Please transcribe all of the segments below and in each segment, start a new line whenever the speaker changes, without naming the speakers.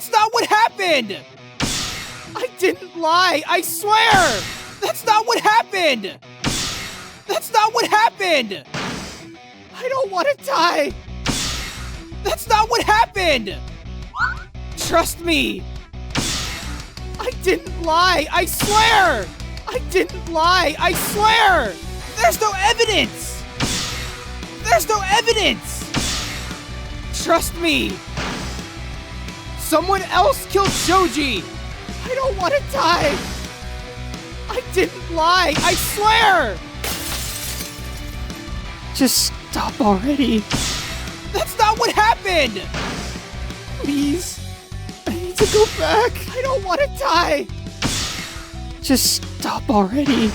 That's not what happened! I didn't lie, I swear! That's not what happened! That's not what happened! I don't want to die! That's not what happened! Trust me! I didn't lie, I swear! I didn't lie, I swear! There's no evidence! There's no evidence! Trust me! Someone else killed Shoji! I don't want to die! I didn't lie, I swear! Just stop already. That's not what happened! Please, I need to go back. I don't want to die. Just stop already.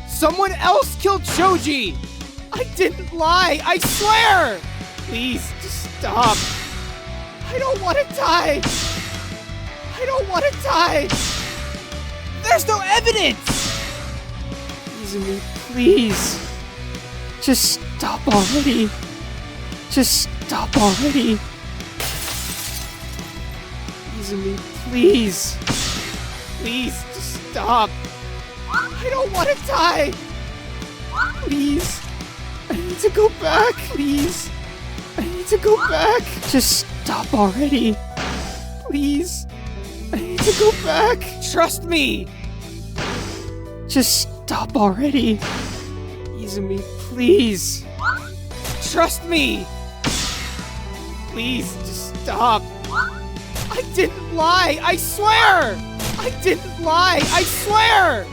Someone else killed Shoji! I didn't lie, I swear! Please, just stop. I don't want to die. I don't want to die. There's no evidence! Izumi, please. Just stop already. Just stop already. Izumi, please. Please, just stop. I don't want to die. Please. I need to go back. Please. I need to go back. Just stop already. Please. I need to go back. Trust me. Just stop already. Izumi, please. Trust me. Please, just stop. I didn't lie, I swear! I didn't lie, I swear!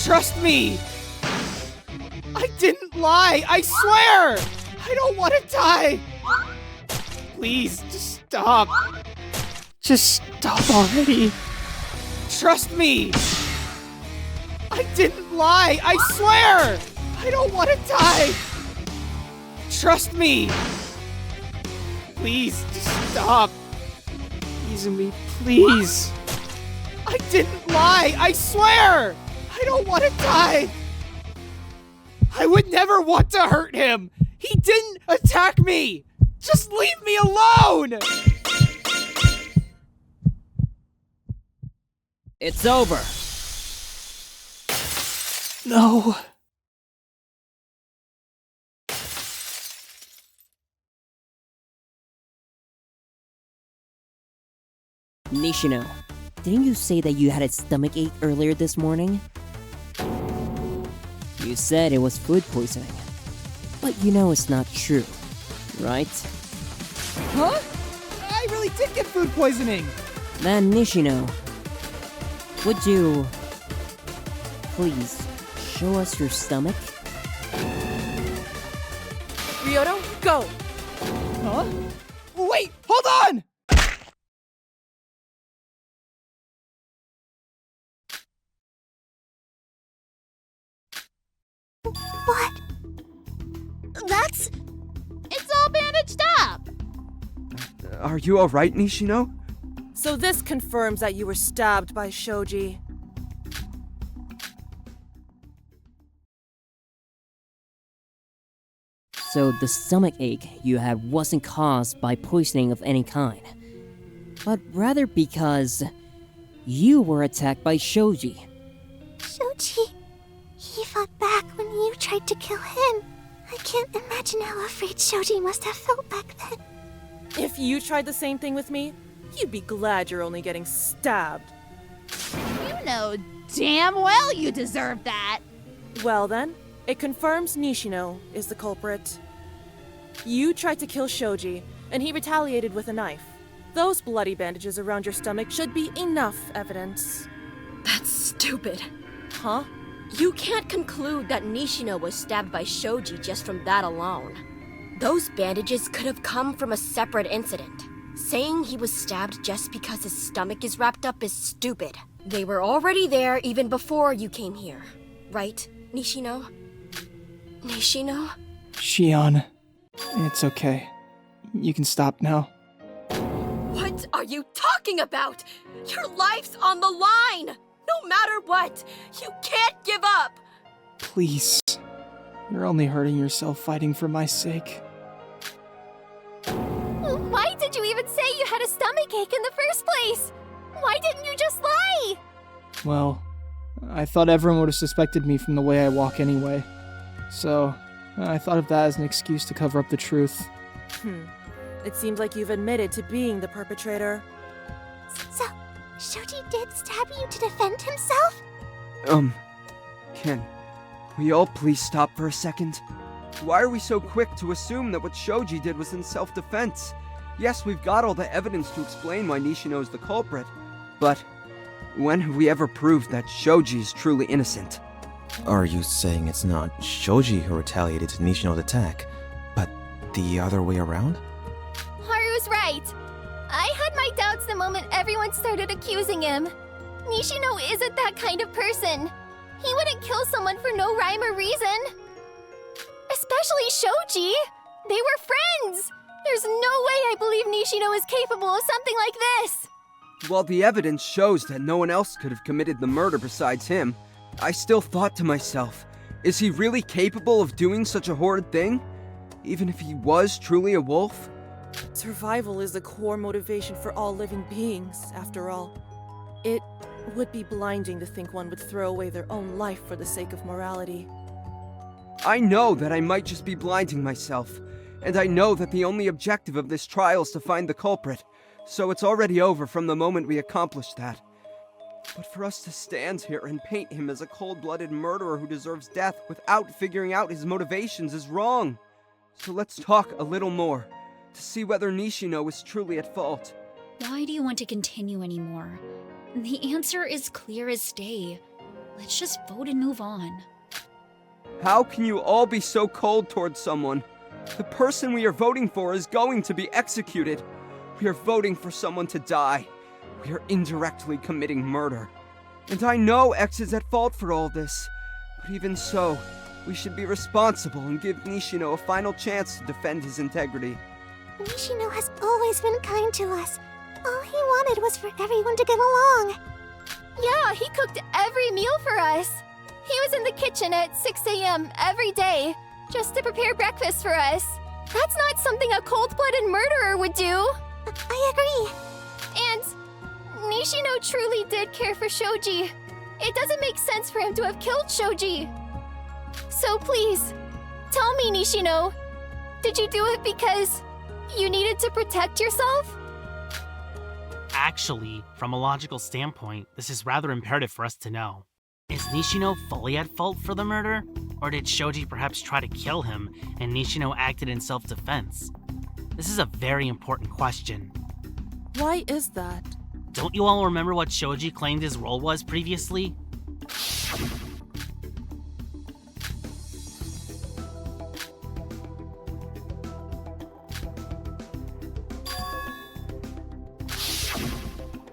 Trust me. I didn't lie, I swear! I don't want to die. Please, just stop. Just stop already. Trust me. I didn't lie, I swear! I don't want to die. Trust me. Please, just stop. Izumi, please. I didn't lie, I swear! I don't want to die. I would never want to hurt him. He didn't attack me. Just leave me alone!
It's over.
No.
Nishino, didn't you say that you had a stomachache earlier this morning? You said it was food poisoning. But you know it's not true, right?
Huh? I really did get food poisoning.
Then Nishino, would you please show us your stomach?
Ryoto, go!
Huh? Wait, hold on!
What? It's all bandaged up!
Are you alright, Nishino?
So this confirms that you were stabbed by Shoji.
So the stomachache you had wasn't caused by poisoning of any kind, but rather because you were attacked by Shoji.
Shoji, he fought back when you tried to kill him. I can't imagine how afraid Shoji must have felt back then.
If you tried the same thing with me, you'd be glad you're only getting stabbed.
You know damn well you deserve that.
Well then, it confirms Nishino is the culprit. You tried to kill Shoji, and he retaliated with a knife. Those bloody bandages around your stomach should be enough evidence.
That's stupid.
Huh?
You can't conclude that Nishino was stabbed by Shoji just from that alone. Those bandages could have come from a separate incident. Saying he was stabbed just because his stomach is wrapped up is stupid. They were already there even before you came here. Right, Nishino? Nishino?
Shion, it's okay. You can stop now.
What are you talking about? Your life's on the line! No matter what, you can't give up!
Please. You're only hurting yourself fighting for my sake.
Why did you even say you had a stomachache in the first place? Why didn't you just lie?
Well, I thought everyone would have suspected me from the way I walk anyway. So, I thought of that as an excuse to cover up the truth.
It seems like you've admitted to being the perpetrator.
So, Shoji did stab you to defend himself?
Can we all please stop for a second? Why are we so quick to assume that what Shoji did was in self-defense? Yes, we've got all the evidence to explain why Nishino is the culprit, but when have we ever proved that Shoji is truly innocent?
Are you saying it's not Shoji who retaliated to Nishino's attack, but the other way around?
Haru's right. I had my doubts the moment everyone started accusing him. Nishino isn't that kind of person. He wouldn't kill someone for no rhyme or reason. Especially Shoji. They were friends. There's no way I believe Nishino is capable of something like this.
While the evidence shows that no one else could have committed the murder besides him, I still thought to myself, is he really capable of doing such a horrid thing? Even if he was truly a wolf?
Survival is the core motivation for all living beings, after all. It would be blinding to think one would throw away their own life for the sake of morality.
I know that I might just be blinding myself, and I know that the only objective of this trial is to find the culprit, so it's already over from the moment we accomplish that. But for us to stand here and paint him as a cold-blooded murderer who deserves death without figuring out his motivations is wrong. So let's talk a little more, to see whether Nishino is truly at fault.
Why do you want to continue anymore? The answer is clear as day. Let's just vote and move on.
How can you all be so cold towards someone? The person we are voting for is going to be executed. We are voting for someone to die. We are indirectly committing murder. And I know X is at fault for all this. But even so, we should be responsible and give Nishino a final chance to defend his integrity.
Nishino has always been kind to us. All he wanted was for everyone to get along. Yeah, he cooked every meal for us. He was in the kitchen at 6 a.m. every day, just to prepare breakfast for us. That's not something a cold-blooded murderer would do. I agree. And Nishino truly did care for Shoji. It doesn't make sense for him to have killed Shoji. So please, tell me, Nishino, did you do it because you needed to protect yourself?
Actually, from a logical standpoint, this is rather imperative for us to know. Is Nishino fully at fault for the murder? Or did Shoji perhaps try to kill him and Nishino acted in self-defense? This is a very important question.
Why is that?
Don't you all remember what Shoji claimed his role was previously?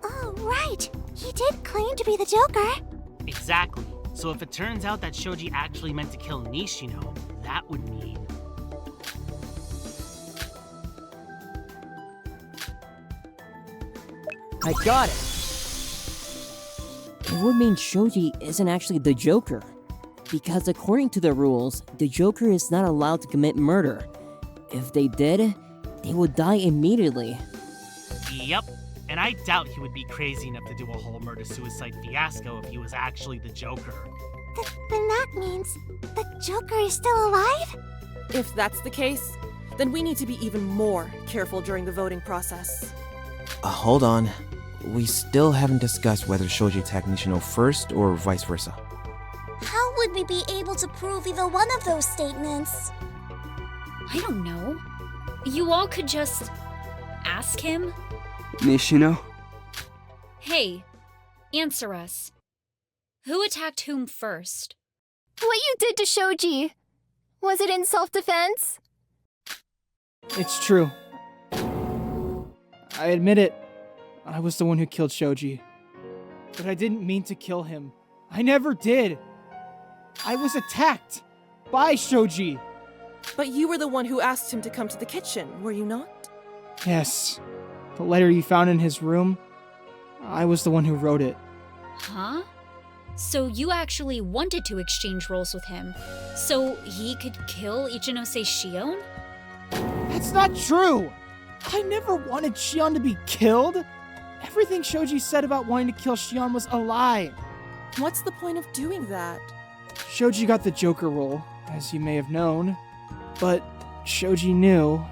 Oh, right. He did claim to be the Joker.
Exactly. So if it turns out that Shoji actually meant to kill Nishino, that would mean...
I got it! It would mean Shoji isn't actually the Joker. Because according to the rules, the Joker is not allowed to commit murder. If they did, they would die immediately.
Yep. And I doubt he would be crazy enough to do a whole murder-suicide fiasco if he was actually the Joker.
Then that means the Joker is still alive?
If that's the case, then we need to be even more careful during the voting process.
Hold on. We still haven't discussed whether Shoji attacked Nishino first or vice versa.
How would we be able to prove either one of those statements?
I don't know. You all could just ask him.
Nishino?
Hey, answer us. Who attacked whom first?
What you did to Shoji, was it in self-defense?
It's true. I admit it. I was the one who killed Shoji. But I didn't mean to kill him. I never did. I was attacked by Shoji.
But you were the one who asked him to come to the kitchen, were you not?
Yes. The letter you found in his room, I was the one who wrote it.
Huh? So you actually wanted to exchange roles with him, so he could kill Ichinose Shion?
That's not true! I never wanted Shion to be killed. Everything Shoji said about wanting to kill Shion was a lie.
What's the point of doing that?
Shoji got the Joker role, as you may have known. But Shoji knew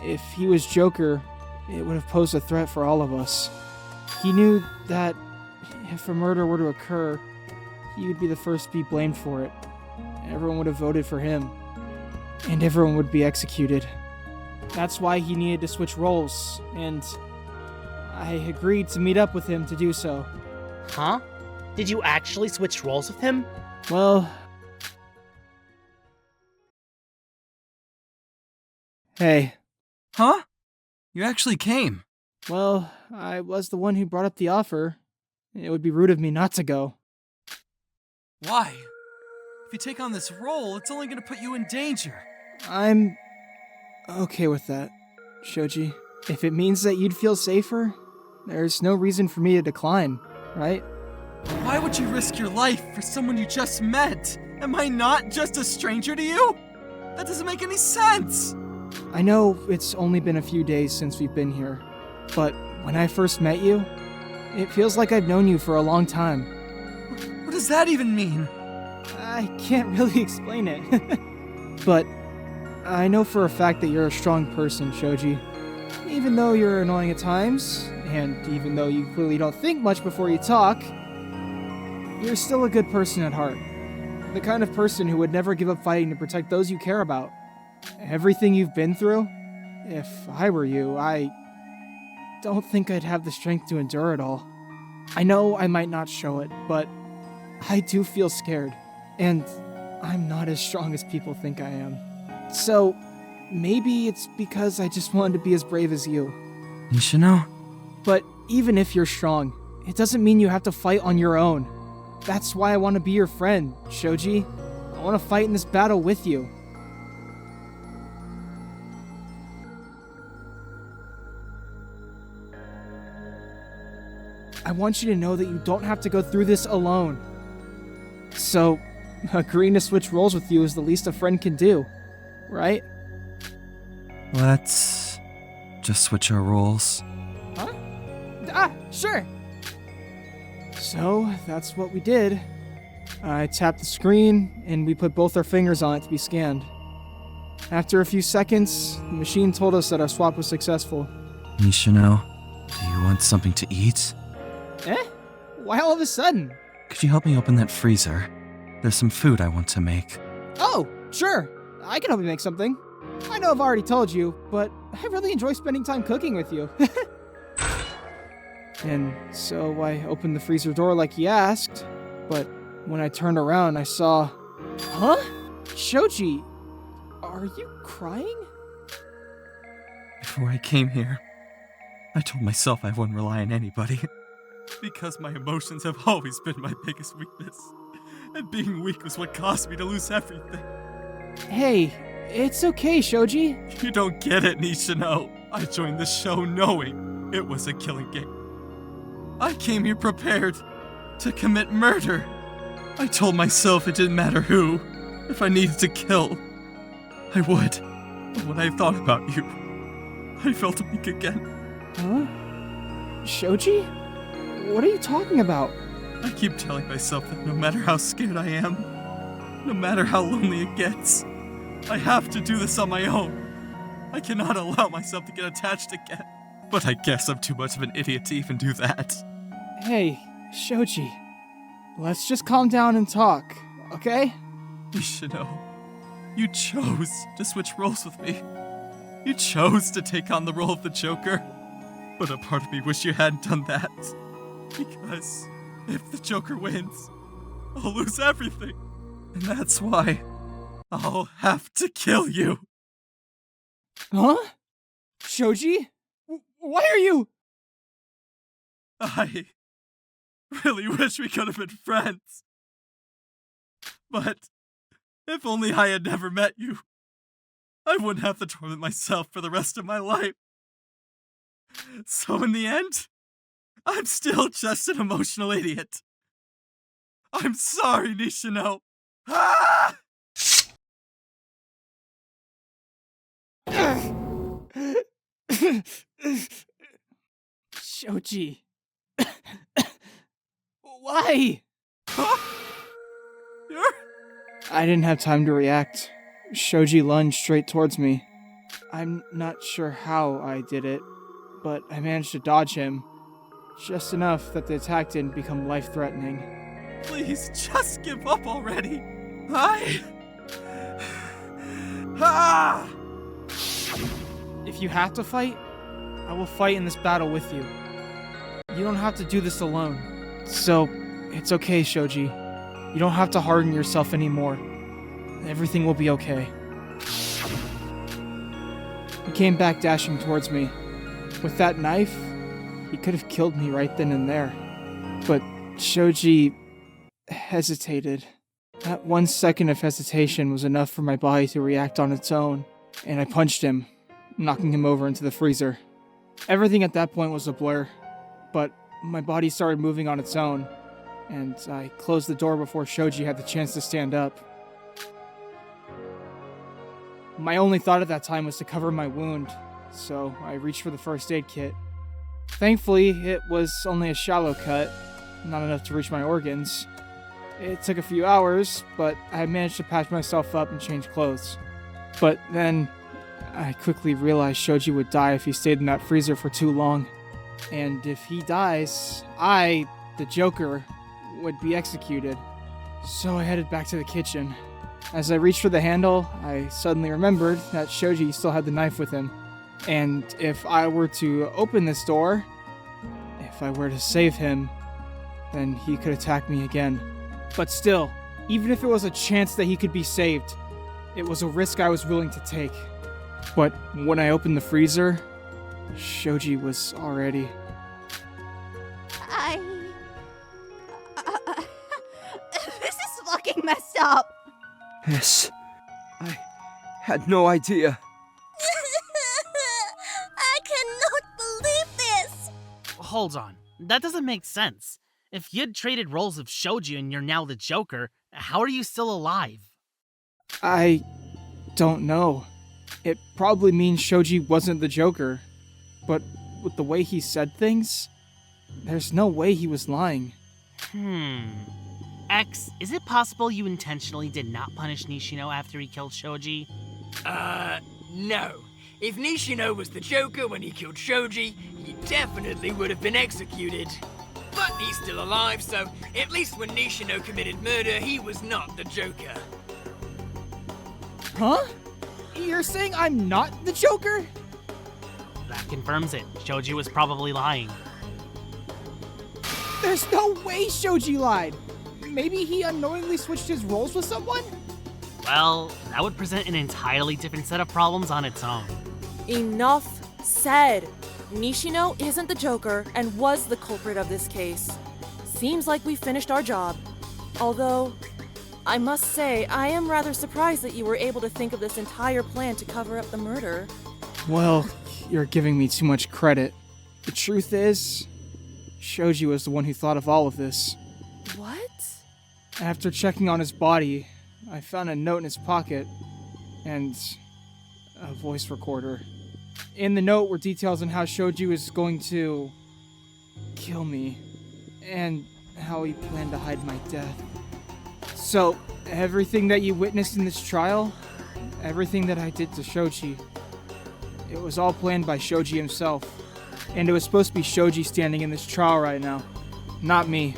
if he was Joker, it would have posed a threat for all of us. He knew that if a murder were to occur, he would be the first to be blamed for it. Everyone would have voted for him. And everyone would be executed. That's why he needed to switch roles, and I agreed to meet up with him to do so.
Huh? Did you actually switch roles with him?
Well... Hey.
Huh? You actually came.
Well, I was the one who brought up the offer. It would be rude of me not to go.
Why? If you take on this role, it's only gonna put you in danger.
I'm okay with that, Shoji. If it means that you'd feel safer, there's no reason for me to decline, right?
Why would you risk your life for someone you just met? Am I not just a stranger to you? That doesn't make any sense!
I know it's only been a few days since we've been here, but when I first met you, it feels like I've known you for a long time.
What does that even mean?
I can't really explain it. But I know for a fact that you're a strong person, Shoji. Even though you're annoying at times, and even though you clearly don't think much before you talk, you're still a good person at heart. The kind of person who would never give up fighting to protect those you care about. Everything you've been through, if I were you, I don't think I'd have the strength to endure it all. I know I might not show it, but I do feel scared, and I'm not as strong as people think I am. So, maybe it's because I just wanted to be as brave as you.
Nishino?
But even if you're strong, it doesn't mean you have to fight on your own. That's why I want to be your friend, Shoji. I want to fight in this battle with you. I want you to know that you don't have to go through this alone. So, agreeing to switch roles with you is the least a friend can do, right?
Let's just switch our roles.
Huh? Ah, sure. So, that's what we did. I tapped the screen, and we put both our fingers on it to be scanned. After a few seconds, the machine told us that our swap was successful.
Nishino, do you want something to eat?
Eh? Why all of a sudden?
Could you help me open that freezer? There's some food I want to make.
Oh, sure. I can help you make something. I know I've already told you, but I really enjoy spending time cooking with you. And so I opened the freezer door like you asked, but when I turned around, I saw... Huh? Shoji, are you crying?
Before I came here, I told myself I wouldn't rely on anybody. Because my emotions have always been my biggest weakness. And being weak was what caused me to lose everything.
Hey, it's okay, Shoji.
You don't get it, Nishino. I joined the show knowing it was a killing game. I came here prepared to commit murder. I told myself it didn't matter who. If I needed to kill, I would. But when I thought about you, I felt weak again.
Huh? Shoji? What are you talking about?
I keep telling myself that no matter how scared I am, no matter how lonely it gets, I have to do this on my own. I cannot allow myself to get attached again. But I guess I'm too much of an idiot to even do that.
Hey, Shoji. Let's just calm down and talk, okay?
Nishino, you chose to switch roles with me. You chose to take on the role of the Joker. But a part of me wish you hadn't done that. Because if the Joker wins, I'll lose everything. And that's why I'll have to kill you.
Huh? Shoji? Why are you...
I really wish we could have been friends. But if only I had never met you, I wouldn't have to torment myself for the rest of my life. So in the end, I'm still just an emotional idiot. I'm sorry, Nishino. Ah!
Shoji. Why? I didn't have time to react. Shoji lunged straight towards me. I'm not sure how I did it, but I managed to dodge him. Just enough that the attack didn't become life-threatening.
Please, just give up already.
If you have to fight, I will fight in this battle with you. You don't have to do this alone. So, it's okay, Shoji. You don't have to harden yourself anymore. Everything will be okay. He came back dashing towards me. With that knife, he could have killed me right then and there. But Shoji hesitated. That 1 second of hesitation was enough for my body to react on its own, and I punched him, knocking him over into the freezer. Everything at that point was a blur, but my body started moving on its own, and I closed the door before Shoji had the chance to stand up. My only thought at that time was to cover my wound, so I reached for the first aid kit. Thankfully, it was only a shallow cut, not enough to reach my organs. It took a few hours, but I managed to patch myself up and change clothes. But then, I quickly realized Shoji would die if he stayed in that freezer for too long. And if he dies, I, the Joker, would be executed. So I headed back to the kitchen. As I reached for the handle, I suddenly remembered that Shoji still had the knife with him. And if I were to open this door, if I were to save him, then he could attack me again. But still, even if it was a chance that he could be saved, it was a risk I was willing to take. But when I opened the freezer, Shoji was already...
This is fucking messed up!
Yes. I had no idea.
I cannot believe this!
Hold on. That doesn't make sense. If you'd traded roles with Shoji and you're now the Joker, how are you still alive?
I don't know. It probably means Shoji wasn't the Joker. But with the way he said things, there's no way he was lying.
X, is it possible you intentionally did not punish Nishino after he killed Shoji?
No. If Nishino was the Joker when he killed Shoji, he definitely would have been executed. But he's still alive, so at least when Nishino committed murder, he was not the Joker.
Huh? You're saying I'm not the Joker?
That confirms it. Shoji was probably lying.
There's no way Shoji lied! Maybe he unknowingly switched his roles with someone?
Well, that would present an entirely different set of problems on its own.
Enough said. Nishino isn't the Joker and was the culprit of this case. Seems like we finished our job. Although, I must say, I am rather surprised that you were able to think of this entire plan to cover up the murder.
Well, you're giving me too much credit. The truth is, Shoji was the one who thought of all of this.
What?
After checking on his body, I found a note in his pocket, and a voice recorder. In the note were details on how Shoji was going to kill me, and how he planned to hide my death. So, everything that you witnessed in this trial, everything that I did to Shoji, it was all planned by Shoji himself. And it was supposed to be Shoji standing in this trial right now, not me.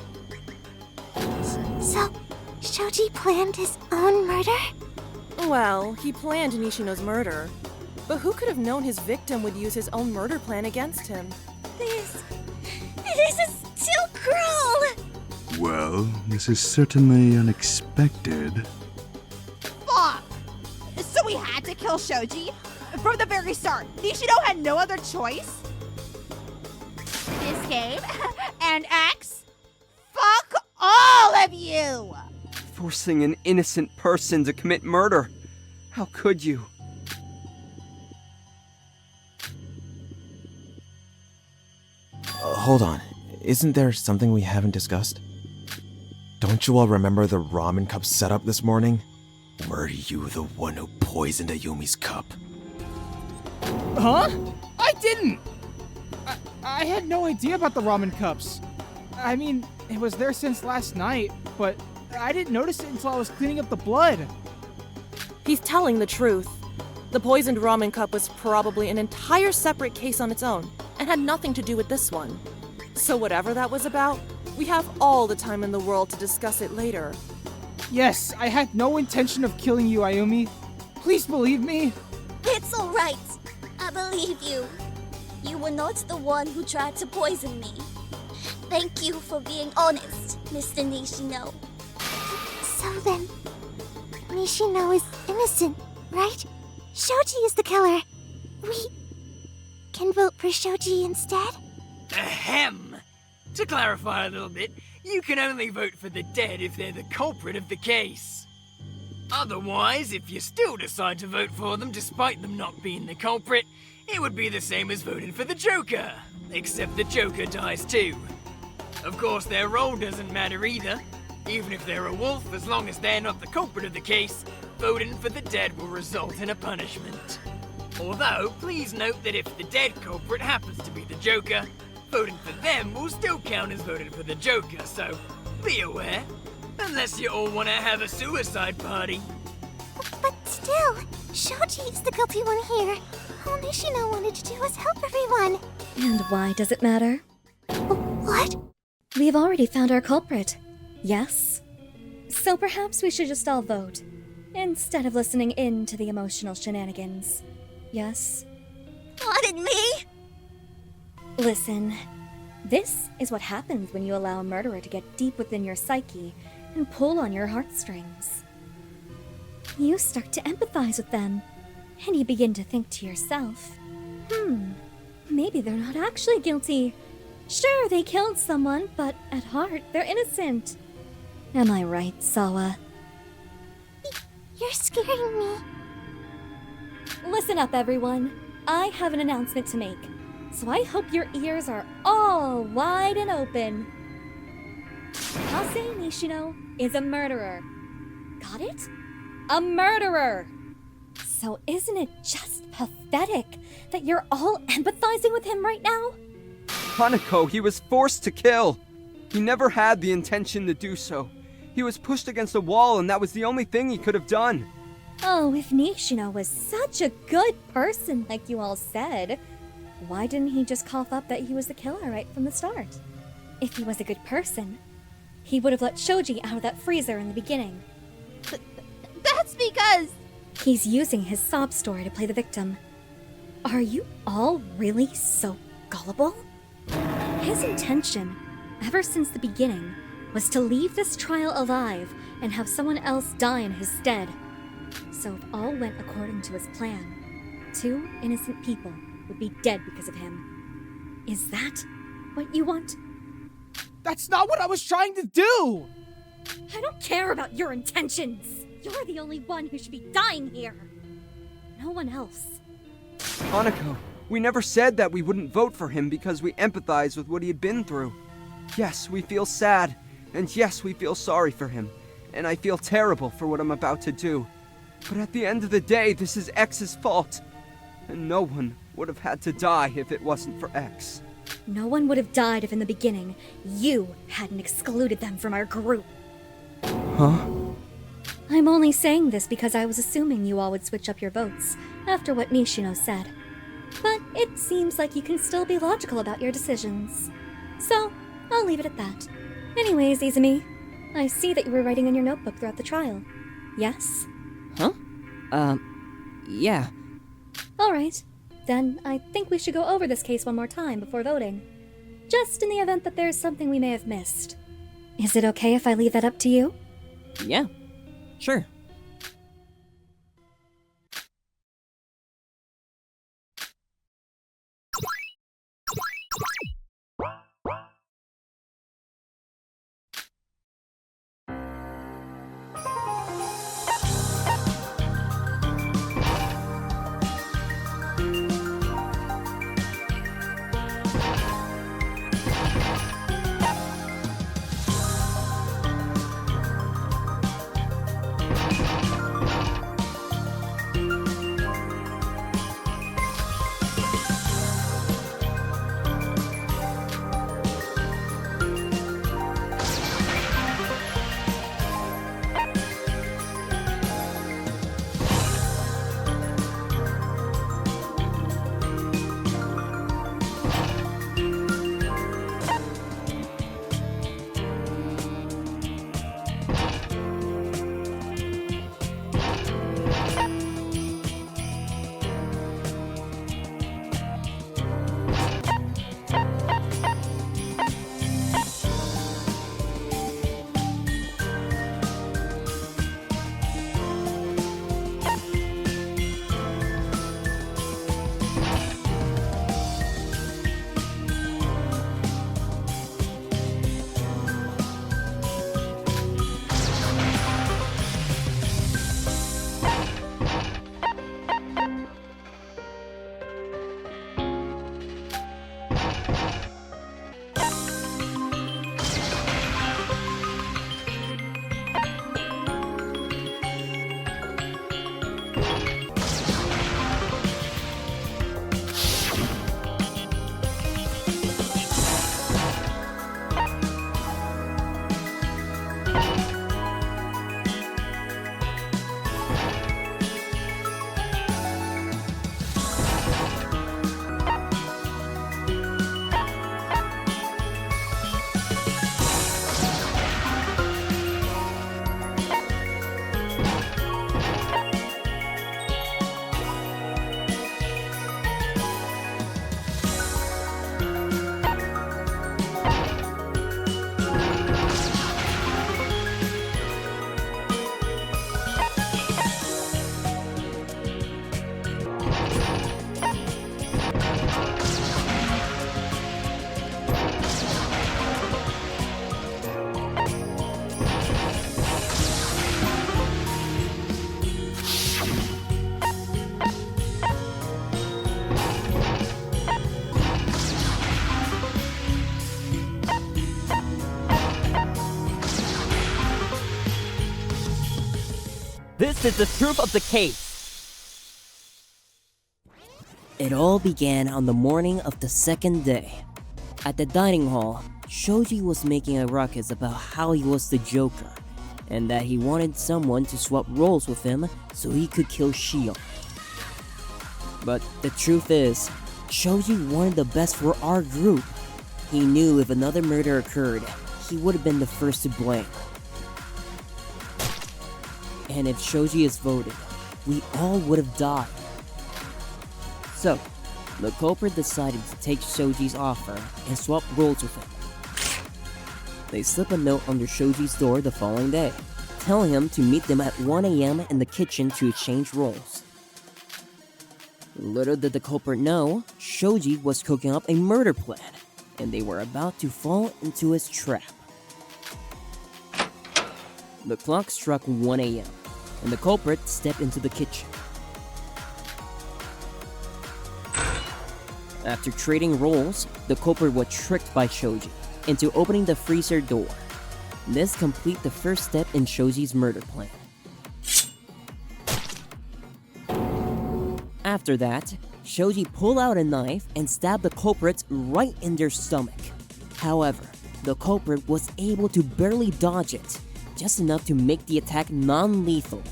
So, Shoji planned his own murder?
Well, he planned Nishino's murder. But who could have known his victim would use his own murder plan against him?
This is too cruel!
Well, this is certainly unexpected.
Fuck! So we had to kill Shoji? From the very start, Nishino had no other choice? This game? And X? Fuck all of you!
Forcing an innocent person to commit murder. How could you?
Hold on. Isn't there something we haven't discussed? Don't you all remember the ramen cup setup this morning? Were you the one who poisoned Ayumi's cup?
Huh? I didn't! I had no idea about the ramen cups. I mean, it was there since last night, but I didn't notice it until I was cleaning up the blood.
He's telling the truth. The poisoned ramen cup was probably an entire separate case on its own, and had nothing to do with this one. So whatever that was about, we have all the time in the world to discuss it later.
Yes, I had no intention of killing you, Ayumi. Please believe me.
It's alright. I believe you. You were not the one who tried to poison me. Thank you for being honest, Mr. Nishino. So then, Nishino is innocent, right? Shoji is the killer. We can vote for Shoji instead?
Ahem! To clarify a little bit, you can only vote for the dead if they're the culprit of the case. Otherwise, if you still decide to vote for them despite them not being the culprit, it would be the same as voting for the Joker, except the Joker dies too. Of course, their role doesn't matter either. Even if they're a wolf, as long as they're not the culprit of the case, voting for the dead will result in a punishment. Although, please note that if the dead culprit happens to be the Joker, voting for them will still count as voting for the Joker, so be aware. Unless you all want to have a suicide party.
But still, Shoji is the guilty one here. All Nishino wanted to do was help everyone.
And why does it matter?
What?
We've already found our culprit. Yes? So perhaps we should just all vote, instead of listening in to the emotional shenanigans. Yes?
Wanted me?
Listen, this is what happens when you allow a murderer to get deep within your psyche and pull on your heartstrings. You start to empathize with them, and you begin to think to yourself, maybe they're not actually guilty. Sure, they killed someone, but at heart, they're innocent. Am I right, Sawa?
You're scaring me.
Listen up, everyone. I have an announcement to make, so I hope your ears are all wide and open. Kase Nishino is a murderer. Got it? A murderer! So isn't it just pathetic that you're all empathizing with him right now?
Hanako, he was forced to kill. He never had the intention to do so. He was pushed against a wall, and that was the only thing he could have done.
Oh, if Nishino was such a good person, like you all said, why didn't he just cough up that he was the killer right from the start? If he was a good person, he would have let Shoji out of that freezer in the beginning.
That's because...
He's using his sob story to play the victim. Are you all really so gullible? His intention, ever since the beginning, was to leave this trial alive and have someone else die in his stead. So if all went according to his plan, 2 innocent people would be dead because of him. Is that what you want?
That's not what I was trying to do!
I don't care about your intentions! You're the only one who should be dying here! No one else.
Hanako, we never said that we wouldn't vote for him because we empathize with what he had been through. Yes, we feel sad, and yes, we feel sorry for him, and I feel terrible for what I'm about to do. But at the end of the day, this is X's fault, and no one would have had to die if it wasn't for X.
No one would have died if in the beginning you hadn't excluded them from our group.
Huh?
I'm only saying this because I was assuming you all would switch up your votes after what Nishino said. But it seems like you can still be logical about your decisions. So, I'll leave it at that. Anyways, Izumi, I see that you were writing in your notebook throughout the trial. Yes?
Huh? Yeah.
Alright. Then I think we should go over this case one more time before voting. Just in the event that there's something we may have missed. Is it okay if I leave that up to you?
Yeah. Sure. This is the truth of the case. It all began on the morning of the second day. At the dining hall, Shoji was making a ruckus about how he was the Joker, and that he wanted someone to swap roles with him so he could kill Shion. But the truth is, Shoji wanted the best for our group. He knew if another murder occurred, he would have been the first to blame. And if Shoji is voted, we all would have died. So, the culprit decided to take Shoji's offer and swap roles with him. They slip a note under Shoji's door the following day, telling him to meet them at 1 AM in the kitchen to exchange roles. Little did the culprit know, Shoji was cooking up a murder plan, and they were about to fall into his trap. The clock struck 1 AM, and the culprit stepped into the kitchen. After trading roles, the culprit was tricked by Shoji into opening the freezer door. This completed the first step in Shoji's murder plan. After that, Shoji pulled out a knife and stabbed the culprits right in their stomach. However, the culprit was able to barely dodge it, just enough to make the attack non-lethal.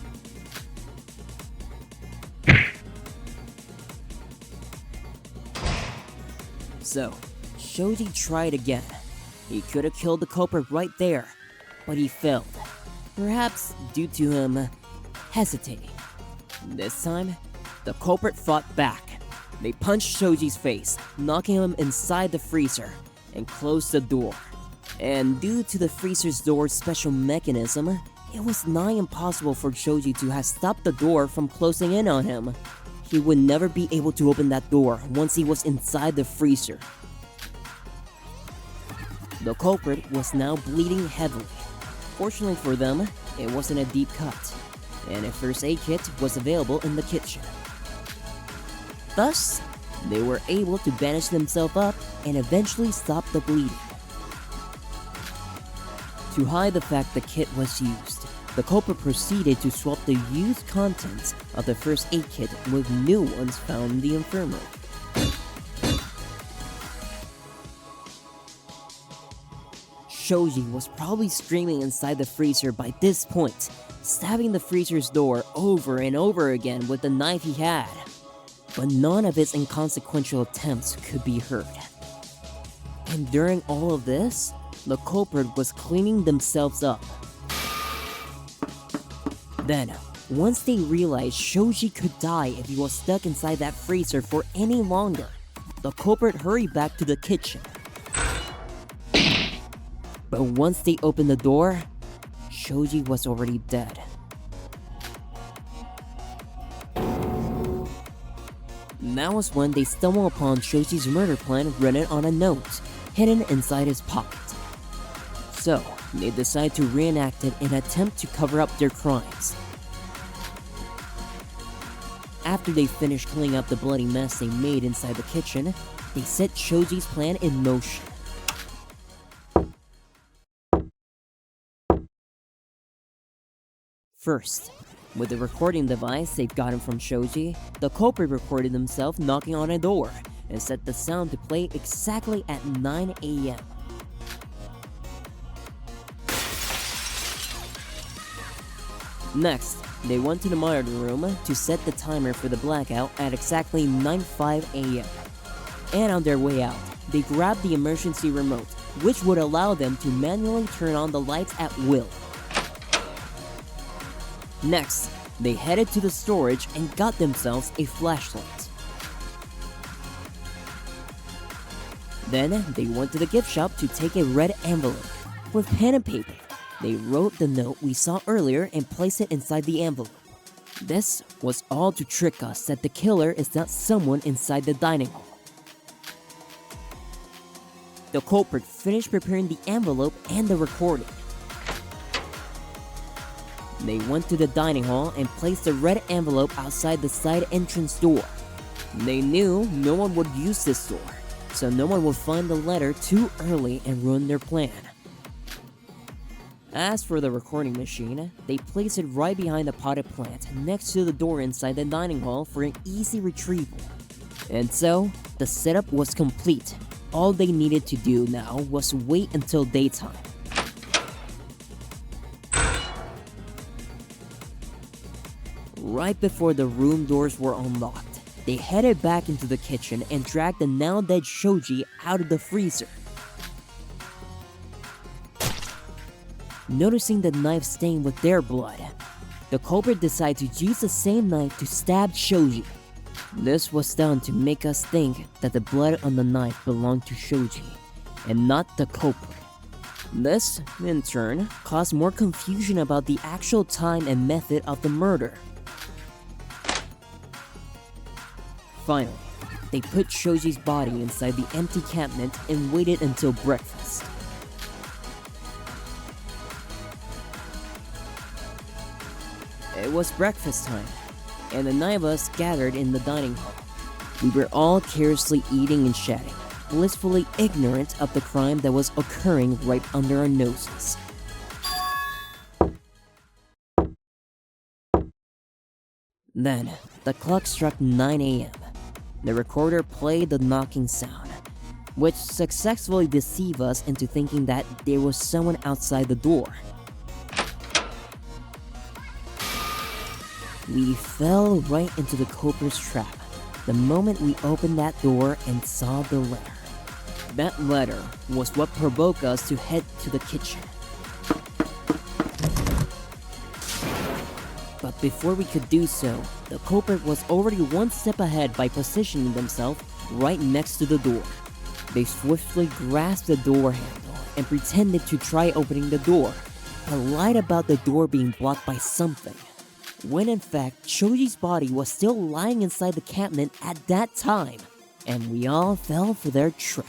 So, Shoji tried again. He could have killed the culprit right there, but he failed. Perhaps due to him hesitating. This time, the culprit fought back. They punched Shoji's face, knocking him inside the freezer, and closed the door. And due to the freezer's door's special mechanism, it was nigh impossible for Shoji to have stopped the door from closing in on him. He would never be able to open that door once he was inside the freezer. The culprit was now bleeding heavily. Fortunately for them, it wasn't a deep cut, and a first aid kit was available in the kitchen. Thus, they were able to bandage themselves up and eventually stop the bleeding. To hide the fact the kit was used, the culprit proceeded to swap the used contents of the first aid kit with new ones found in the infirmary. Shoji was probably screaming inside the freezer by this point, stabbing the freezer's door over and over again with the knife he had. But none of his inconsequential attempts could be heard. And during all of this, the culprit was cleaning themselves up. Then, once they realized Shoji could die if he was stuck inside that freezer for any longer, the culprit hurried back to the kitchen. But once they opened the door, Shoji was already dead. That was when they stumbled upon Shoji's murder plan written on a note, hidden inside his pocket. So, they decide to reenact it in an attempt to cover up their crimes. After they finished cleaning up the bloody mess they made inside the kitchen, they set Shoji's plan in motion. First, with the recording device they'd gotten from Shoji, the culprit recorded himself knocking on a door and set the sound to play exactly at 9 AM. Next, they went to the monitoring room to set the timer for the blackout at exactly 9:05 a.m. And on their way out, they grabbed the emergency remote, which would allow them to manually turn on the lights at will. Next, they headed to the storage and got themselves a flashlight. Then, they went to the gift shop to take a red envelope. With pen and paper, they wrote the note we saw earlier and placed it inside the envelope. This was all to trick us that the killer is not someone inside the dining hall. The culprit finished preparing the envelope and the recording. They went to the dining hall and placed the red envelope outside the side entrance door. They knew no one would use this door, so no one would find the letter too early and ruin their plan. As for the recording machine, they placed it right behind the potted plant next to the door inside the dining hall for an easy retrieval. And so, the setup was complete. All they needed to do now was wait until daytime. Right before the room doors were unlocked, they headed back into the kitchen and dragged the now dead Shoji out of the freezer. Noticing the knife stained with their blood, the culprit decided to use the same knife to stab Shoji. This was done to make us think that the blood on the knife belonged to Shoji, and not the culprit. This, in turn, caused more confusion about the actual time and method of the murder. Finally, they put Shoji's body inside the empty cabinet and waited until breakfast. It was breakfast time, and the 9 of us gathered in the dining hall. We were all curiously eating and chatting, blissfully ignorant of the crime that was occurring right under our noses. Then, the clock struck 9 a.m. The recorder played the knocking sound, which successfully deceived us into thinking that there was someone outside the door. We fell right into the culprit's trap the moment we opened that door and saw the letter. That letter was what provoked us to head to the kitchen. But before we could do so, the culprit was already one step ahead by positioning themselves right next to the door. They swiftly grasped the door handle and pretended to try opening the door, but lied about the door being blocked by something, when in fact Shoji's body was still lying inside the cabinet at that time, and we all fell for their trick.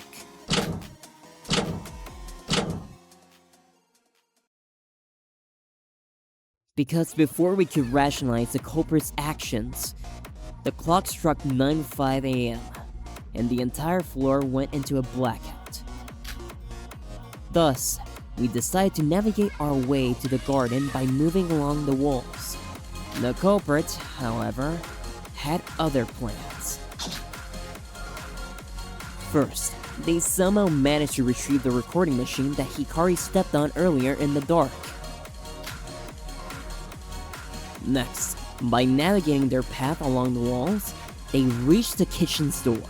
Because before we could rationalize the culprit's actions, the clock struck 9:05 a.m., and the entire floor went into a blackout. Thus, we decided to navigate our way to the garden by moving along the walls. The culprit, however, had other plans. First, they somehow managed to retrieve the recording machine that Hikari stepped on earlier in the dark. Next, by navigating their path along the walls, they reached the kitchen's door.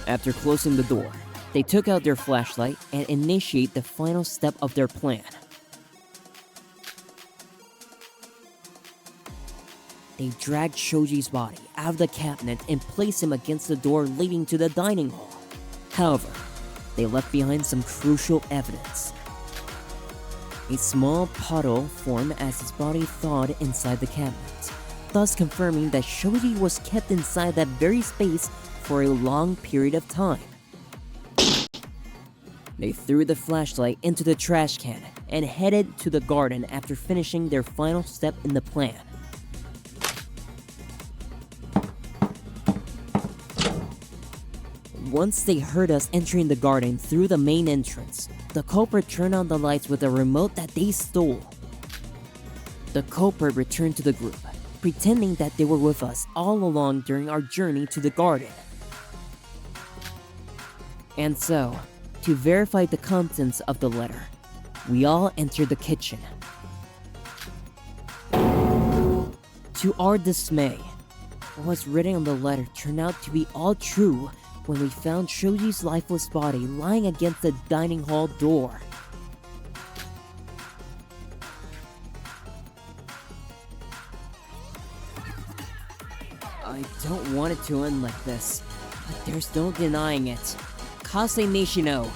After closing the door, they took out their flashlight and initiated the final step of their plan. They dragged Shoji's body out of the cabinet and placed him against the door leading to the dining hall. However, they left behind some crucial evidence. A small puddle formed as his body thawed inside the cabinet, thus confirming that Shoji was kept inside that very space for a long period of time. They threw the flashlight into the trash can and headed to the garden after finishing their final step in the plan. Once they heard us entering the garden through the main entrance, the culprit turned on the lights with a remote that they stole. The culprit returned to the group, pretending that they were with us all along during our journey to the garden. And so, to verify the contents of the letter, We all entered the kitchen. To our dismay, what was written on the letter turned out to be all true when we found Shoji's lifeless body lying against the dining hall door. I don't want it to end like this, but there's no denying it. Kase Nishino,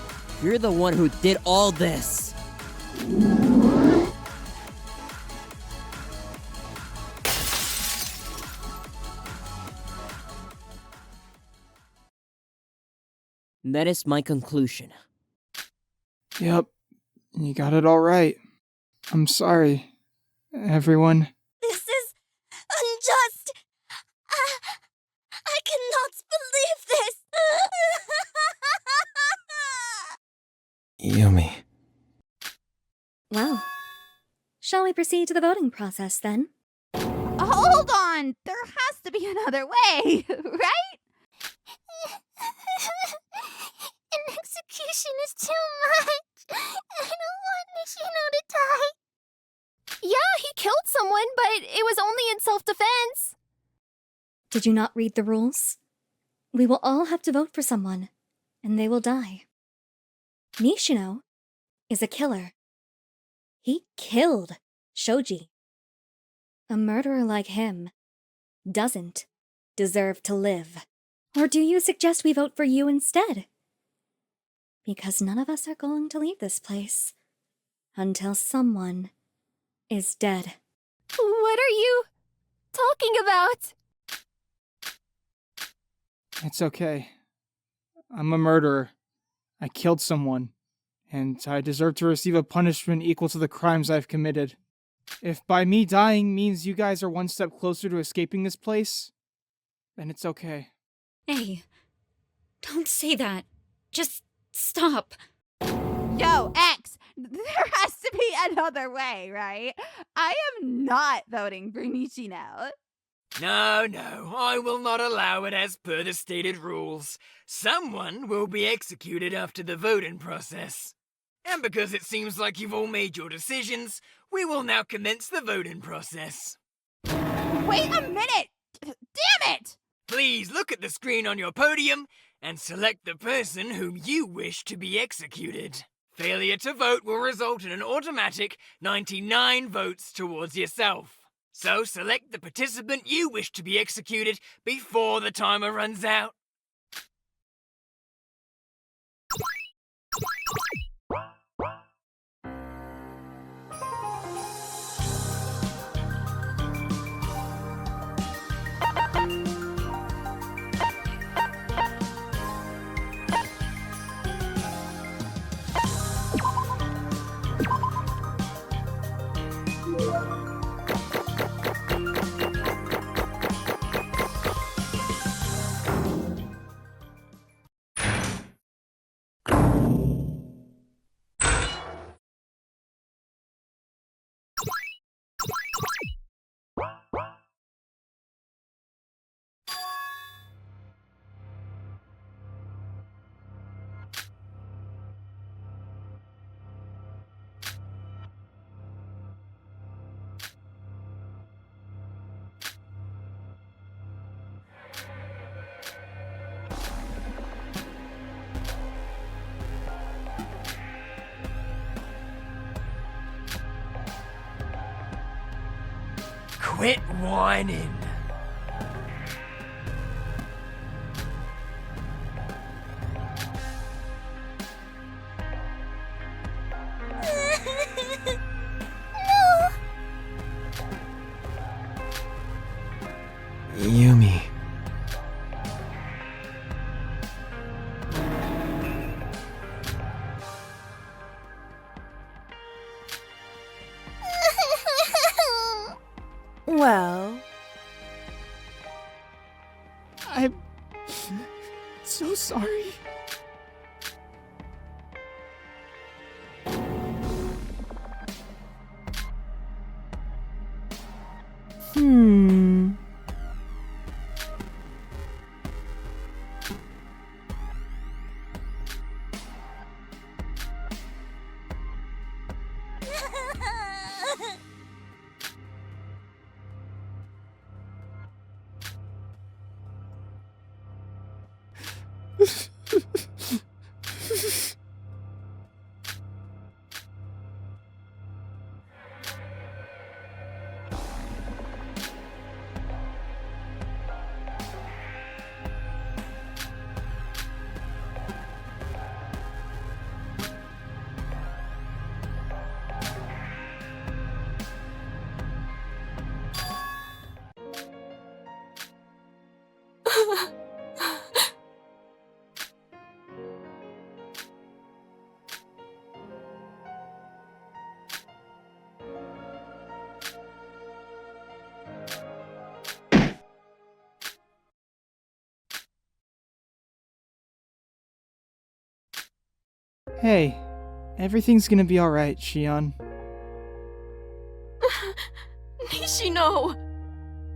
you're the one who did all this! That is my conclusion.
Yep, you got it all right. I'm sorry, everyone.
This is unjust. I cannot believe this.
Yumi.
Well, shall we proceed to the voting process then?
Hold on! There has to be another way, right?
An execution is too much. I don't want Nishino to die. Yeah, he killed someone, but it was only in self-defense.
Did you not read the rules? We will all have to vote for someone, and they will die. Nishino is a killer. He killed Shoji. A murderer like him doesn't deserve to live. Or do you suggest we vote for you instead? Because none of us are going to leave this place until someone is dead.
What are you talking about?
It's okay. I'm a murderer. I killed someone, and I deserve to receive a punishment equal to the crimes I've committed. If by me dying means you guys are one step closer to escaping this place, then it's okay.
Hey, don't say that. Just stop.
Yo, X, there has to be another way, right? I am not voting for Nishino.
No, I will not allow it as per the stated rules. Someone will be executed after the voting process. And because it seems like you've all made your decisions, we will now commence the voting process.
Wait a minute! Damn it!
Please look at the screen on your podium and select the person whom you wish to be executed. Failure to vote will result in an automatic 99 votes towards yourself. So select the participant you wish to be executed before the timer runs out. Quit whining.
Yumi.
Well,
I'm so sorry. Hey, everything's gonna be alright, Shion.
Nishino!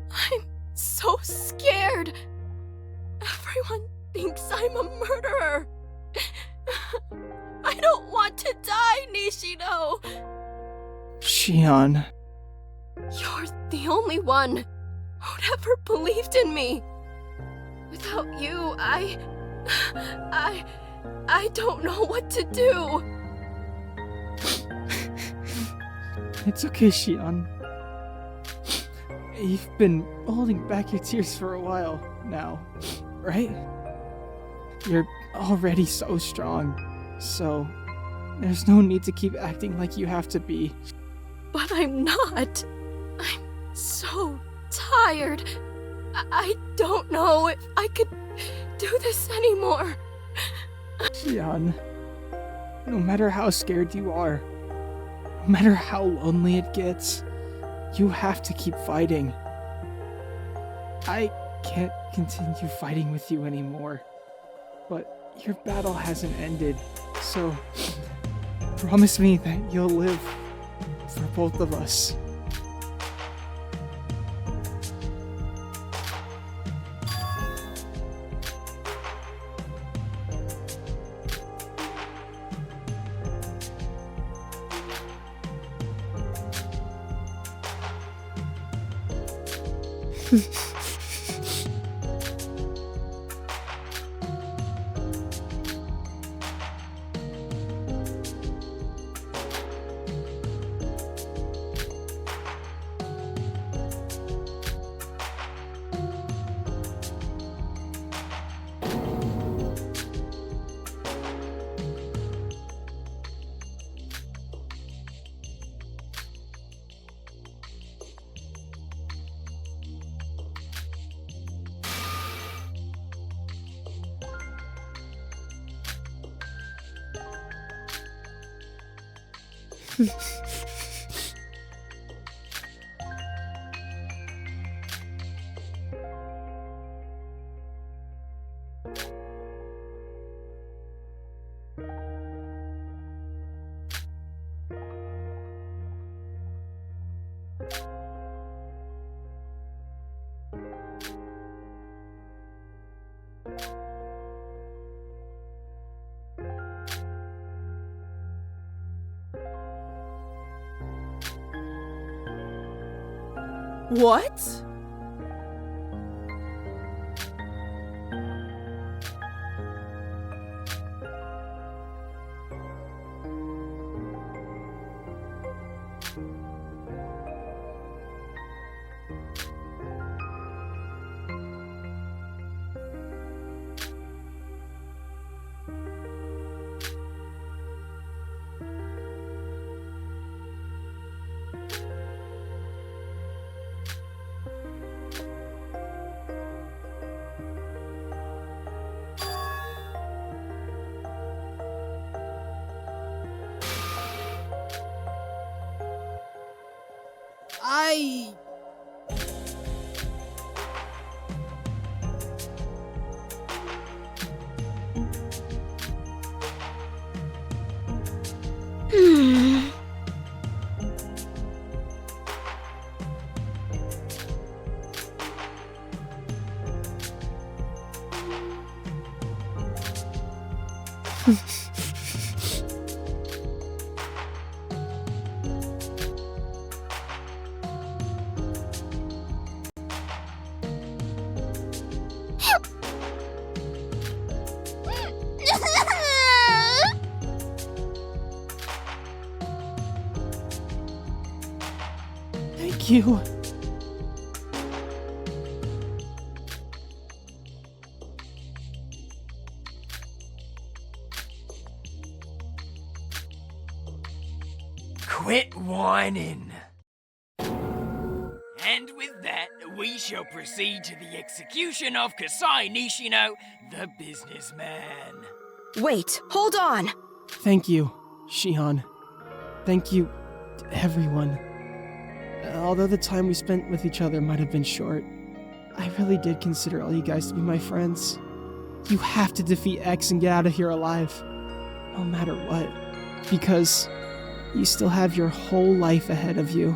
I'm so scared! Everyone thinks I'm a murderer! I don't want to die, Nishino!
Shion.
You're the only one who'd ever believed in me. Without you, I don't know what to do.
It's okay, Shion. You've been holding back your tears for a while now, right? You're already so strong, so there's no need to keep acting like you have to be.
But I'm not. I'm so tired. I don't know if I could do this anymore.
Shion, no matter how scared you are, no matter how lonely it gets, you have to keep fighting. I can't continue fighting with you anymore, but your battle hasn't ended, so promise me that you'll live for both of us.
What?
Thank you.
Quit whining. And with that, we shall proceed to the execution of Kasai Nishino, the businessman.
Wait, hold on!
Thank you, Shion. Thank you, everyone. Although the time we spent with each other might have been short, I really did consider all you guys to be my friends. You have to defeat X and get out of here alive. No matter what. Because you still have your whole life ahead of you.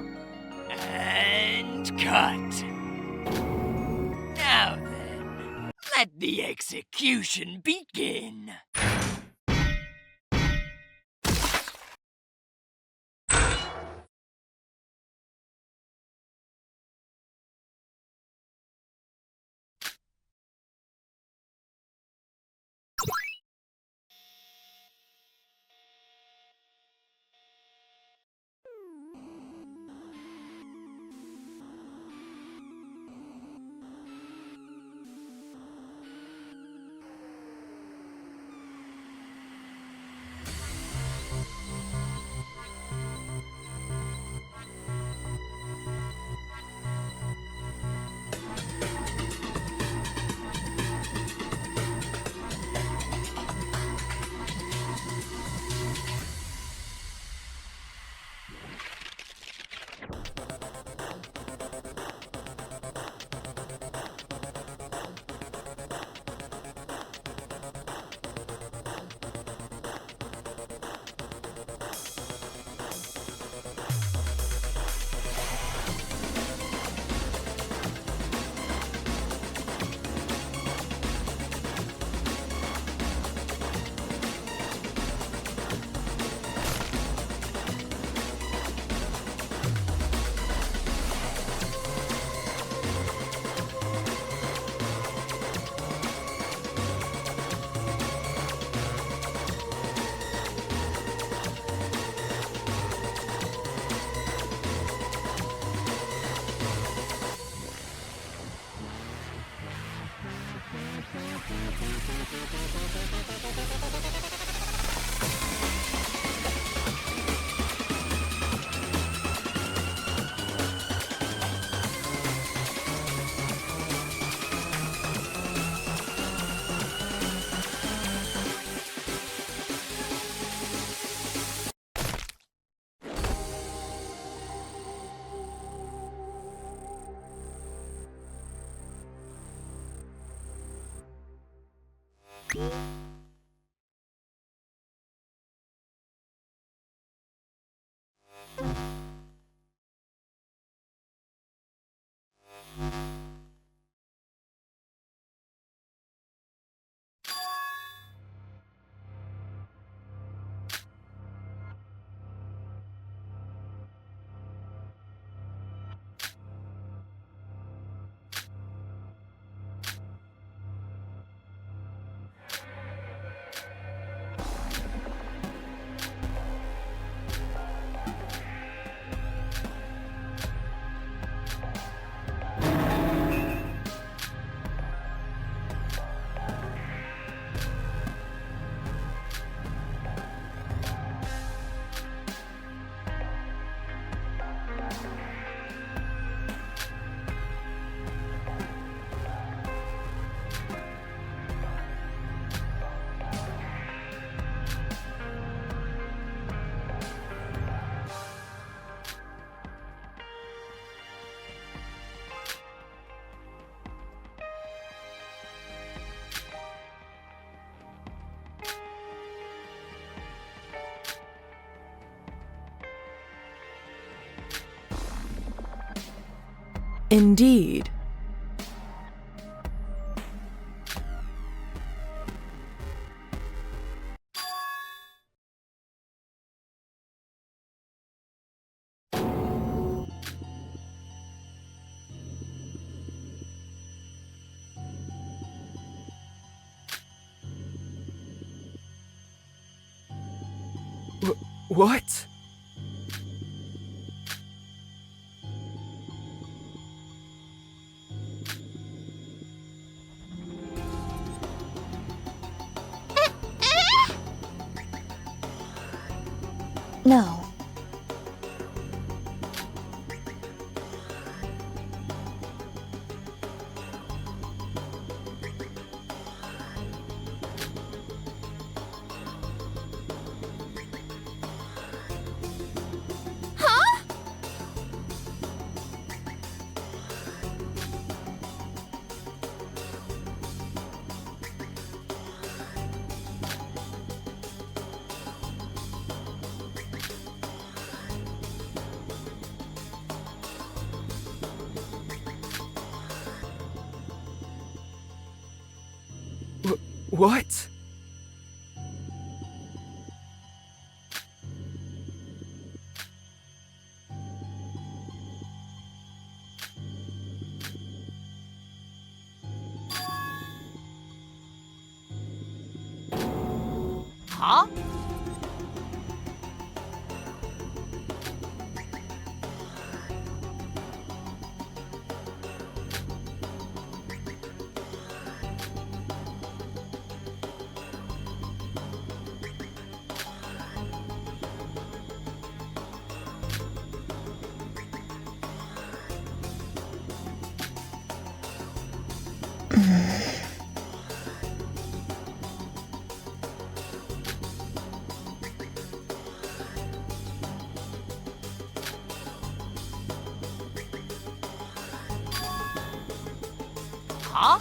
And cut. Now then, let the execution begin.
Indeed.
What?
No.
What?
Huh? Huh?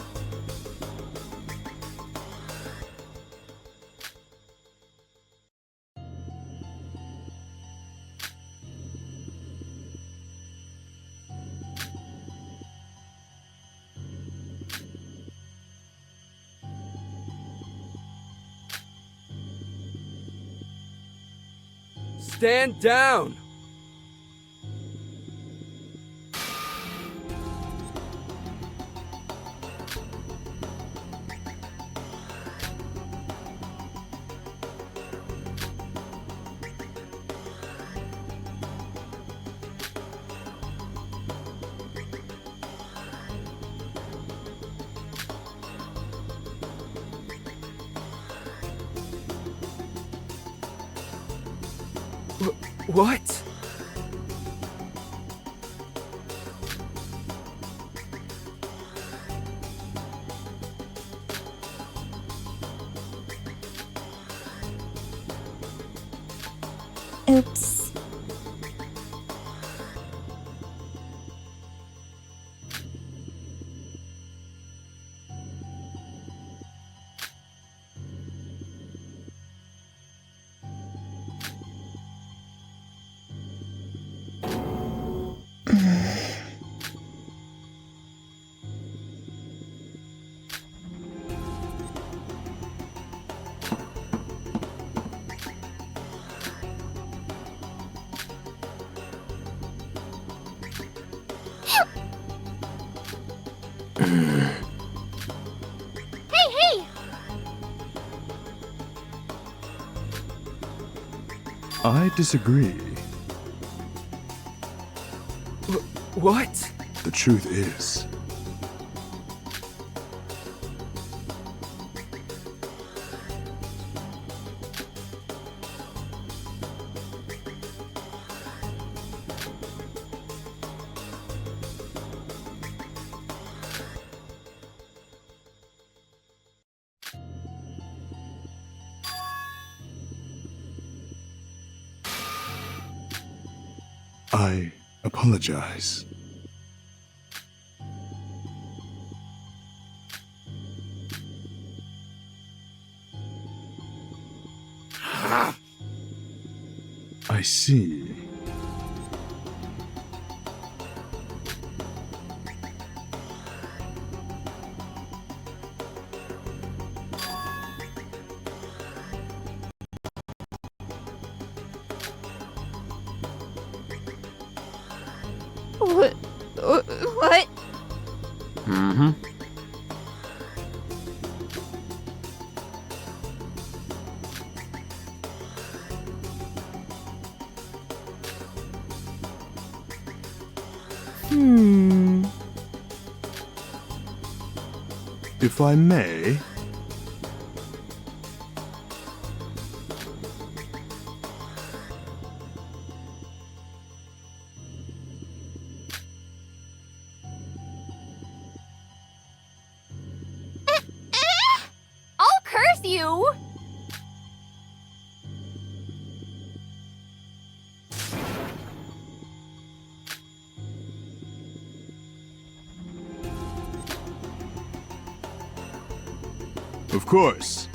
Stand down! What?
Oops.
Hey!
I disagree.
What?
The truth is, I apologize. I see.
What?
Mm-hmm.
If I may, Of course.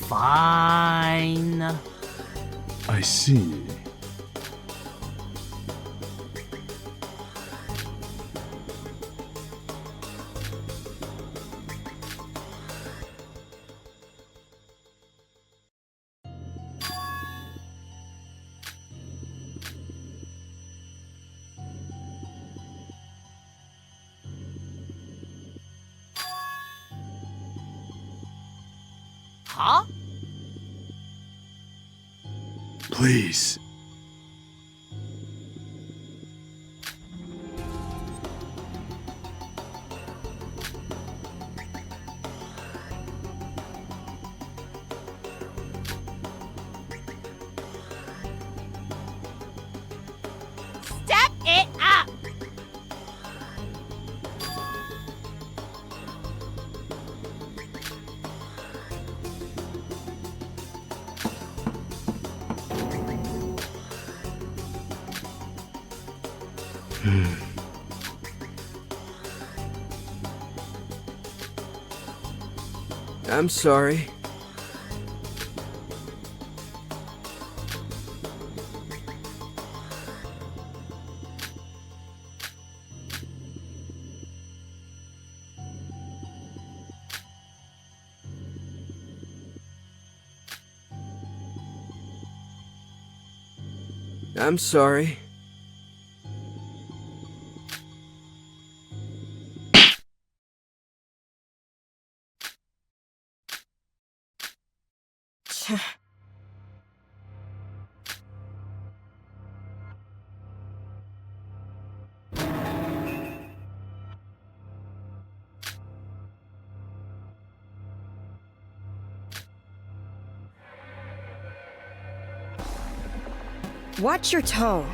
Fine.
I see.
Huh?
Please.
Step it up!
I'm sorry. I'm sorry.
Watch your tone.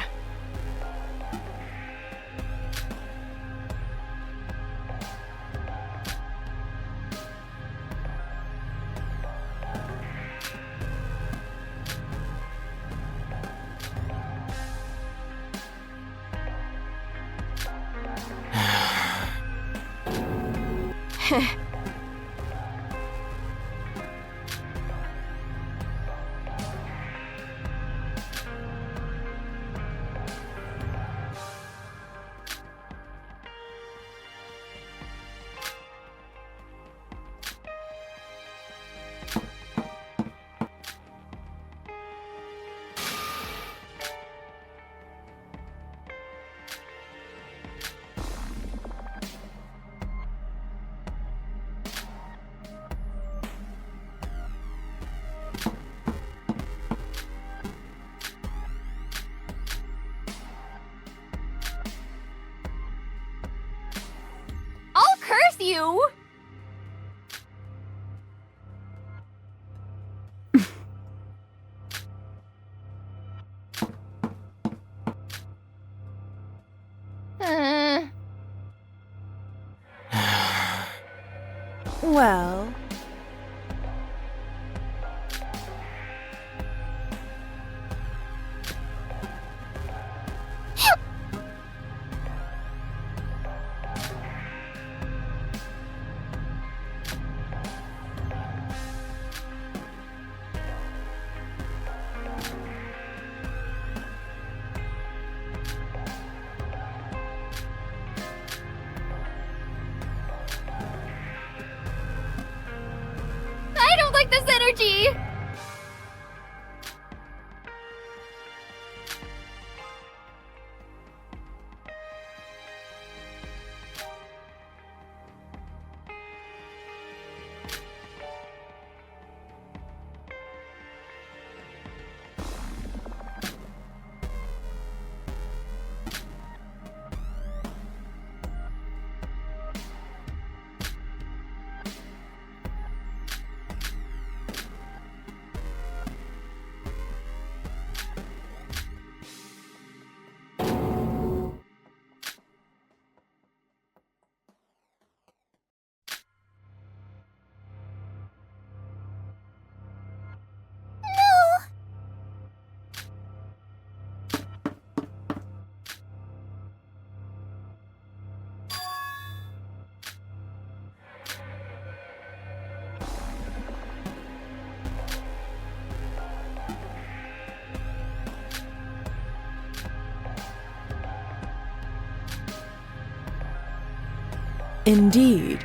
I'll curse you!
Well...
I don't like this energy!
Indeed.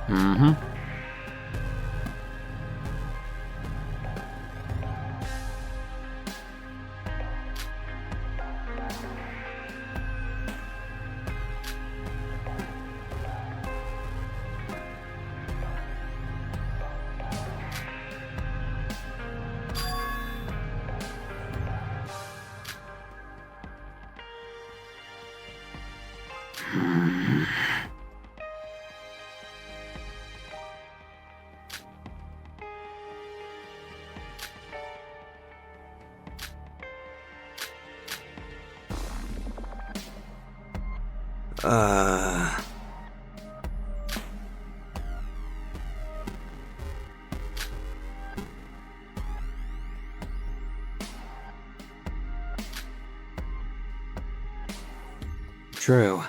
Mm-hmm. True.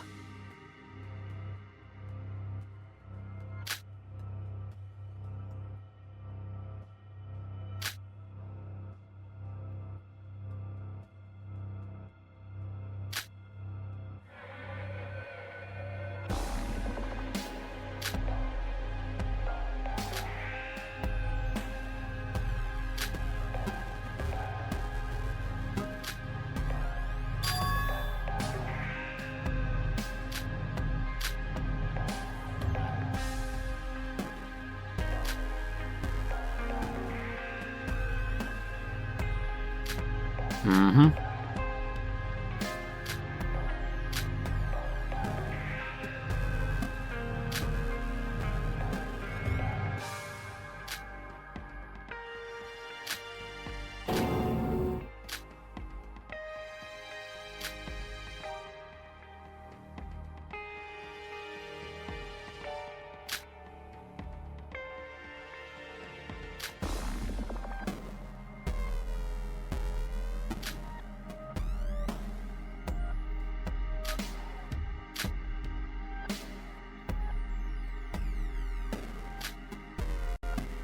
Mm-hmm.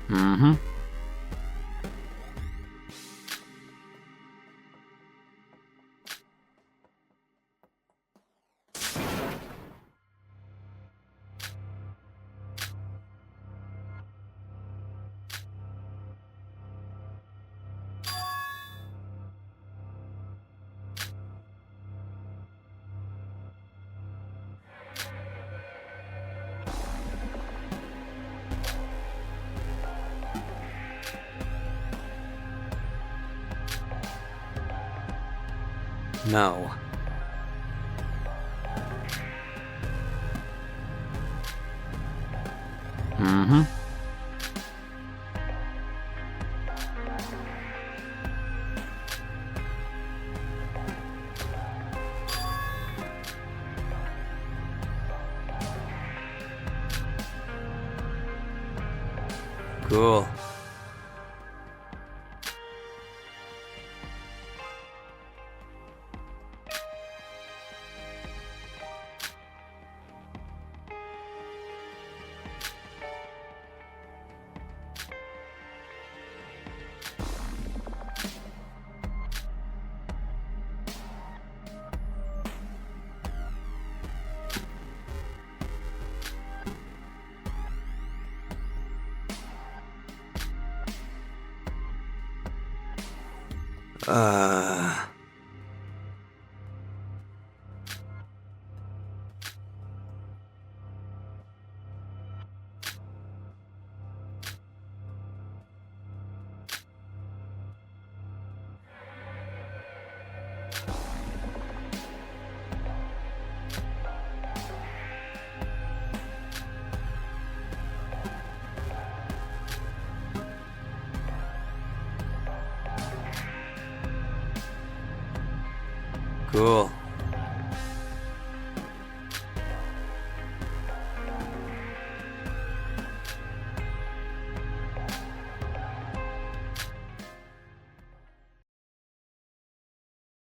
Mm-hmm. No. Mm-hmm. Cool.
Cool.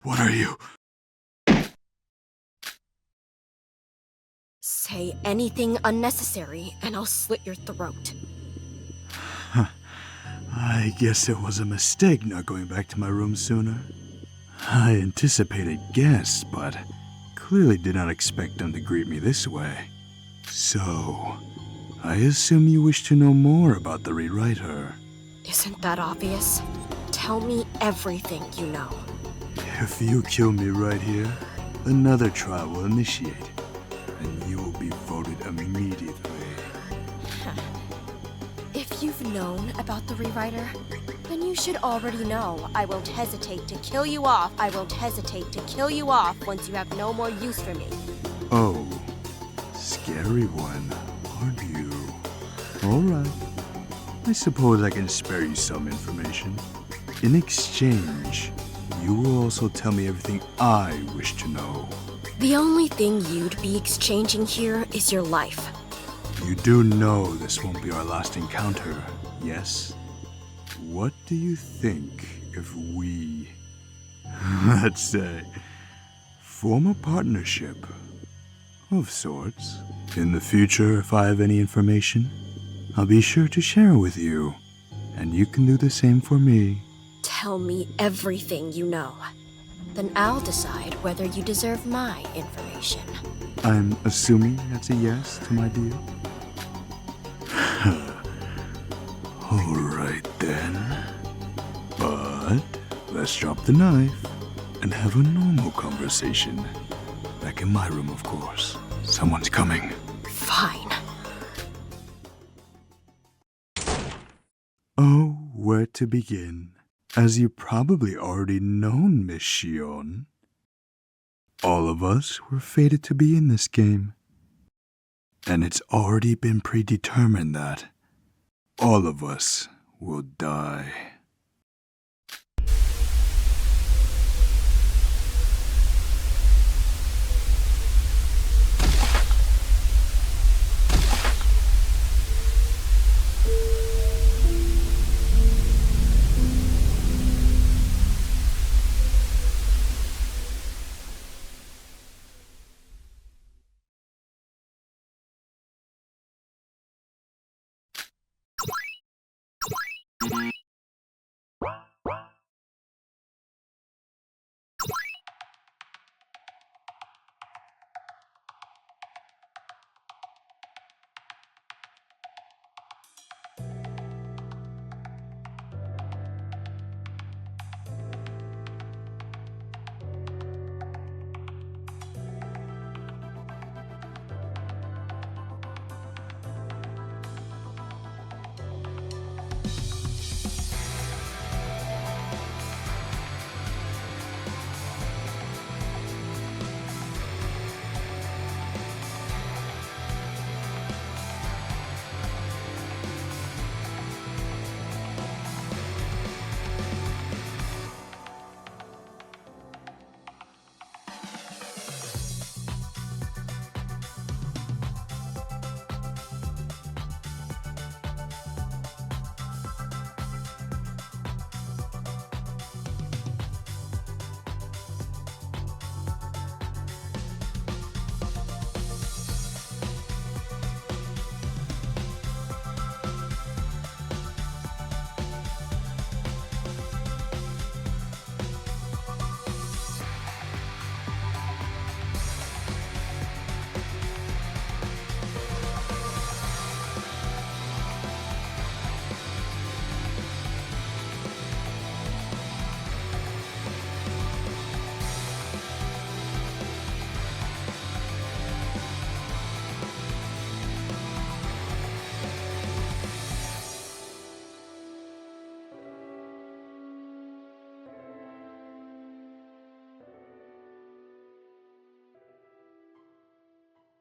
What are you?
Say anything unnecessary, and I'll slit your throat.
I guess it was a mistake not going back to my room sooner. I anticipated guests, but clearly did not expect them to greet me this way. So, I assume you wish to know more about the rewriter.
Isn't that obvious? Tell me everything you know.
If you kill me right here, another trial will initiate, and you will be voted immediately.
If you've known about the rewriter, then you should already know I won't hesitate to kill you off. I won't hesitate to kill you off once you have no more use for me.
Oh, scary one, aren't you? Alright, I suppose I can spare you some information. In exchange, you will also tell me everything I wish to know.
The only thing you'd be exchanging here is your life.
You do know this won't be our last encounter, yes? What do you think if we, let's say, form a partnership of sorts? In the future, if I have any information, I'll be sure to share it with you, and you can do the same for me.
Tell me everything you know. Then I'll decide whether you deserve my information.
I'm assuming that's a yes to my deal? Alright then. But let's drop the knife and have a normal conversation. Back in my room, of course. Someone's coming.
Fine.
Oh, where to begin? As you probably already known, Miss Shion, all of us were fated to be in this game. And it's already been predetermined that all of us will die.